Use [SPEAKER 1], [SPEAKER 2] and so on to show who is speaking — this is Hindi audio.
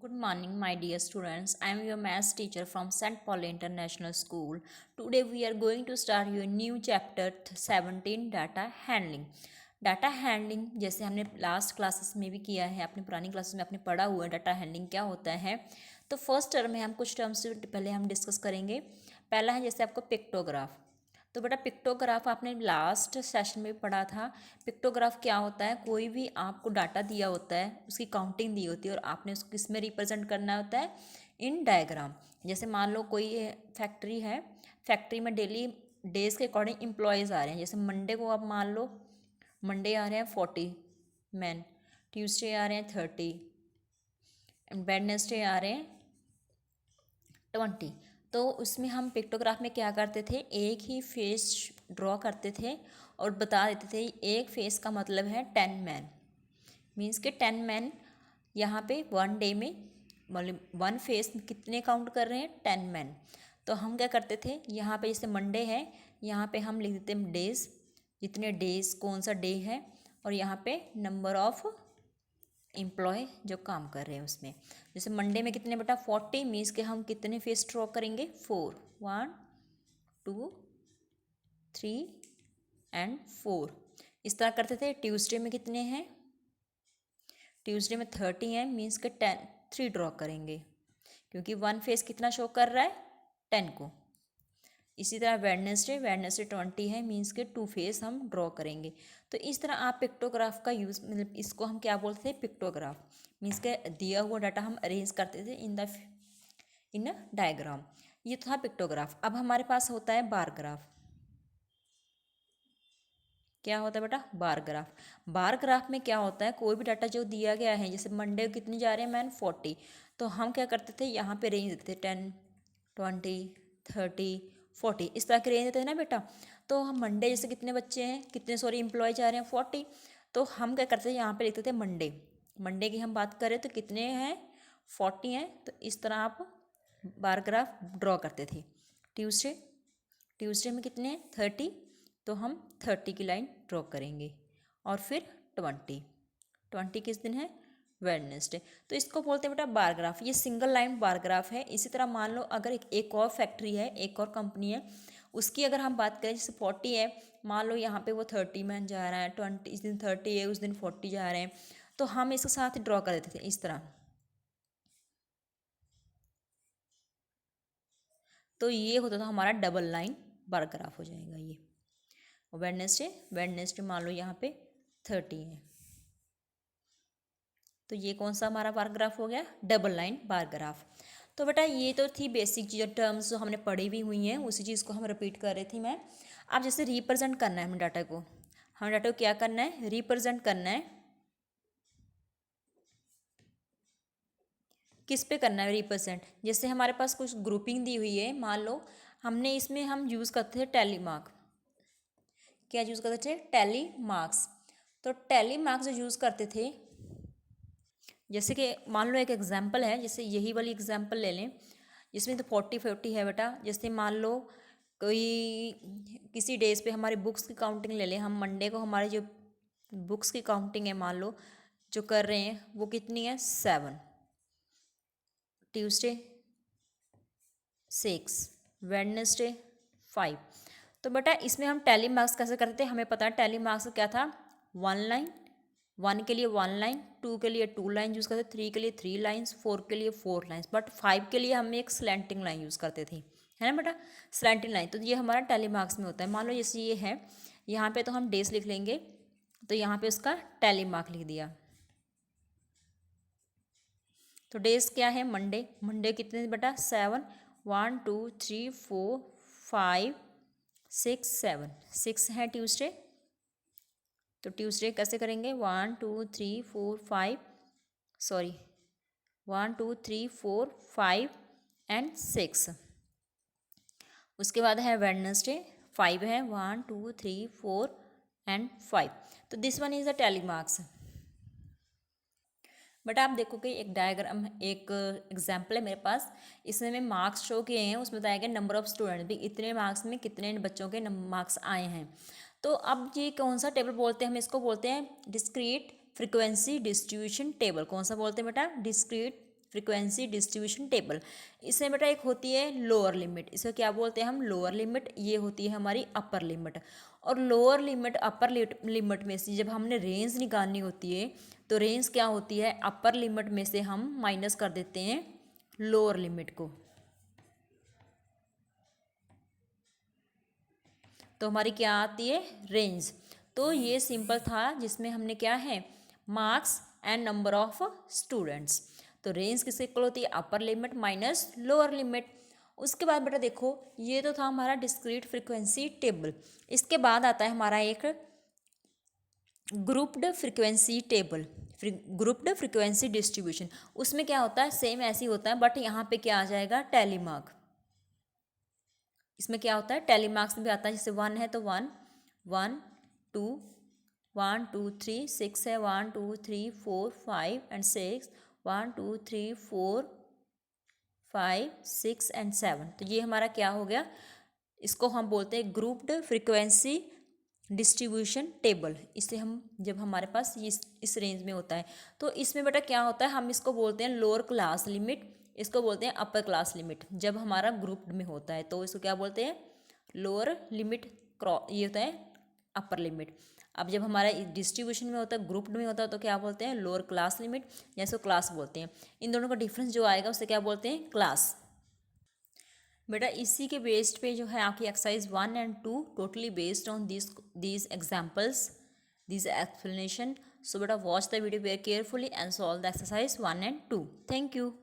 [SPEAKER 1] Good morning, my dear students. I am your maths teacher from St. Paul International School. Today we are going to start your new chapter 17 data handling. Data handling जैसे हमने लास्ट क्लासेस में भी किया है, अपनी पुरानी क्लासेस में आपने पढ़ा हुआ है डाटा हैंडलिंग क्या होता है। तो फर्स्ट टर्म में हम कुछ टर्म्स पहले हम डिस्कस करेंगे। पहला है जैसे आपको पिक्टोग्राफ। तो बेटा पिक्टोग्राफ आपने लास्ट सेशन में पढ़ा था। पिक्टोग्राफ क्या होता है, कोई भी आपको डाटा दिया होता है, उसकी काउंटिंग दी होती है और आपने उसको किस में रिप्रेजेंट करना होता है, इन डायग्राम। जैसे मान लो कोई फैक्ट्री है, फैक्ट्री में डेली डेज के अकॉर्डिंग एम्प्लॉयज़ आ रहे हैं। जैसे मंडे को आप मान लो मंडे आ रहे हैं 40 मैन, ट्यूसडे आ रहे हैं 30, वेडनेसडे आ रहे हैं 20। तो उसमें हम पिक्टोग्राफ में क्या करते थे, एक ही फेस ड्रॉ करते थे और बता देते थे एक फेस का मतलब है 10 मैन। मीन्स के 10 मैन यहाँ पे वन डे में मतलब वन फेस कितने काउंट कर रहे हैं, 10 मैन। तो हम क्या करते थे, यहाँ पे जैसे मंडे है, यहाँ पे हम लिख देते हैं डेज, जितने डेज कौन सा डे है, और यहाँ पे नंबर ऑफ एम्प्लॉय जो काम कर रहे हैं उसमें। जैसे मंडे में कितने बेटा 40, मीन्स के हम कितने फेस ड्रॉ करेंगे, 4, 1 2 3 एंड 4। इस तरह करते थे। ट्यूसडे में कितने हैं, ट्यूसडे में 30 है, मीन्स के 10 3 ड्रॉ करेंगे क्योंकि वन फेस कितना शो कर रहा है, 10 को। इसी तरह वेडनेसडे 20 है, मीन्स के 2 फेस हम ड्रॉ करेंगे। तो इस तरह आप पिक्टोग्राफ का यूज़, मतलब इसको हम क्या बोलते थे, पिक्टोग्राफ। मीन्स के दिया हुआ डाटा हम अरेंज करते थे इन डायग्राम। ये था पिक्टोग्राफ। अब हमारे पास होता है बार ग्राफ। क्या होता है बेटा, बार ग्राफ। बार ग्राफ में क्या होता है, कोई भी डाटा जो दिया गया है, जैसे मंडे कितने जा रहे हैं मैन 40, तो हम क्या करते थे, यहाँ पे रेंज देते थे 10 20 30 40, इस तरह की रेंज देते हैं ना बेटा। तो हम मंडे जैसे कितने बच्चे हैं, कितने सॉरी एम्प्लॉय जा रहे हैं 40, तो हम क्या करते थे, यहाँ पे लिखते थे मंडे। मंडे की हम बात करें तो कितने हैं, 40 हैं। तो इस तरह आप बार ग्राफ ड्रॉ करते थे। ट्यूसडे, ट्यूसडे में कितने हैं 30, तो हम 30 की लाइन ड्रॉ करेंगे। और फिर 20 किस दिन है, वेडनेसडे। तो इसको बोलते हैं बेटा बार ग्राफ। ये सिंगल लाइन बार ग्राफ है। इसी तरह मान लो अगर एक और फैक्ट्री है, एक और कंपनी है, उसकी अगर हम बात करें, जैसे 40 है, मान लो यहाँ पे वो 30 मैन जा रहा है, 20 इस दिन 30 है, उस दिन 40 जा रहे हैं, तो हम इसके साथ ड्रॉ कर देते थे इस तरह। तो ये होता था हमारा डबल लाइन बार ग्राफ हो जाएगा ये। वेडनेसडे, वेडनेसडे मान लो यहाँ पे 30 है, तो ये कौन सा हमारा बार ग्राफ हो गया, डबल लाइन बार ग्राफ। तो बेटा ये तो थी बेसिक चीज़, टर्म्स जो हमने पढ़ी भी हुई हैं, उसी चीज़ को हम रिपीट कर रही थी मैं। अब जैसे रिप्रेजेंट करना है हमें डाटा को, हमें डाटा को क्या करना है, रिप्रेजेंट करना है। किस पे करना है रिप्रेजेंट, जैसे हमारे पास कुछ ग्रुपिंग दी हुई है, मान लो हमने इसमें हम यूज़ करते थे टैली मार्क। क्या यूज़ करते थे, टैली मार्क्स। तो टैली मार्क्स जो यूज़ करते थे, जैसे कि मान लो एक एग्जाम्पल है, जैसे यही वाली एग्जाम्पल ले लें, जिसमें तो 40 50 है बेटा। जैसे मान लो कोई किसी डेज पे हमारी बुक्स की काउंटिंग ले लें, हम मंडे को हमारी जो बुक्स की काउंटिंग है, मान लो जो कर रहे हैं वो कितनी है, 7, ट्यूसडे 6, वेडनेसडे 5। तो बेटा इसमें हम टैली मार्क्स कैसे करते थे, हमें पता है टैली मार्क्स क्या था, 1 लाइन, 1 के लिए 1 लाइन, 2 के लिए 2 लाइन यूज़ करते, 3 के लिए 3 लाइन्स, 4 के लिए 4 लाइन्स, बट 5 के लिए हम एक स्लैंटिंग लाइन यूज़ करते थे, है ना बेटा, स्लैंटिंग लाइन। तो ये हमारा टैली मार्क्स में होता है। मान लो जैसे ये है, यहाँ पे तो हम डेज लिख लेंगे, तो यहाँ पे उसका टैली मार्क लिख दिया। तो डेज क्या है, मंडे, मंडे कितने बेटा 7, 1 2 3 4 5 6 7, 6 है ट्यूसडे। तो ट्यूसडे कैसे करेंगे, 1 2 3 4 5, सॉरी 1 2 3 4 5 एंड 6। उसके बाद है वेडनेसडे 5 है, 1 2 3 4 एंड 5। तो this one is the tally marks. But आप देखोगे एक डायग्राम, एक एग्जाम्पल है मेरे पास, इसमें मैं मार्क्स शो किए हैं, उसमें बताया गया नंबर ऑफ स्टूडेंट भी, इतने मार्क्स में कितने बच्चों के मार्क्स आए हैं। तो अब ये कौन सा टेबल बोलते हैं, हम इसको बोलते हैं डिस्क्रीट फ्रीक्वेंसी डिस्ट्रीब्यूशन टेबल। कौन सा बोलते हैं बेटा, डिस्क्रीट फ्रीक्वेंसी डिस्ट्रीब्यूशन टेबल। इसमें बेटा एक होती है लोअर लिमिट, इसे क्या बोलते हैं हम, लोअर लिमिट। ये होती है हमारी अपर लिमिट। और लोअर लिमिट अपर लिमिट में से जब हमने रेंज निकालनी होती है तो रेंज क्या होती है, अपर लिमिट में से हम माइनस कर देते हैं लोअर लिमिट को, तो हमारी क्या आती है, रेंज। तो ये सिंपल था जिसमें हमने क्या है, marks and number of students. तो रेंज किसके इक्वल होती है, upper limit minus lower limit. उसके बाद बेटा देखो, ये तो था हमारा डिस्क्रीट फ्रीक्वेंसी टेबल। इसके बाद आता है हमारा एक grouped frequency table, grouped frequency distribution. उसमें क्या होता है, सेम ऐसे ही होता है, बट यहाँ पे क्या आ जाएगा, टैली मार्क। इसमें क्या होता है, टैली मार्क्स में भी आता है, जैसे 1 है तो 1 1 2 1 2 3, 6 है 1 2 3 4 5 एंड 6, 1 2 3 4 5 6 एंड 7। तो ये हमारा क्या हो गया, इसको हम बोलते हैं ग्रुप्ड फ्रीक्वेंसी डिस्ट्रीब्यूशन टेबल। इसे हम जब हमारे पास इस रेंज में होता है, तो इसमें बेटा क्या होता है, हम इसको बोलते हैं लोअर क्लास लिमिट, इसको बोलते हैं अपर क्लास लिमिट। जब हमारा ग्रुप्ड में होता है तो इसको क्या बोलते हैं, लोअर लिमिट, ये होता है अपर लिमिट। अब जब हमारा डिस्ट्रीब्यूशन में होता है, ग्रुप्ड में होता है, तो क्या बोलते हैं, लोअर क्लास लिमिट, या इसको क्लास बोलते हैं। इन दोनों का डिफरेंस जो आएगा उसे क्या बोलते हैं, क्लास। बेटा इसी के बेस्ड पे जो है आपकी exercise 1 and 2 totally based on these examples, these explanation. So बेटा watch the video very carefully and solve the exercise 1 and 2. Thank you.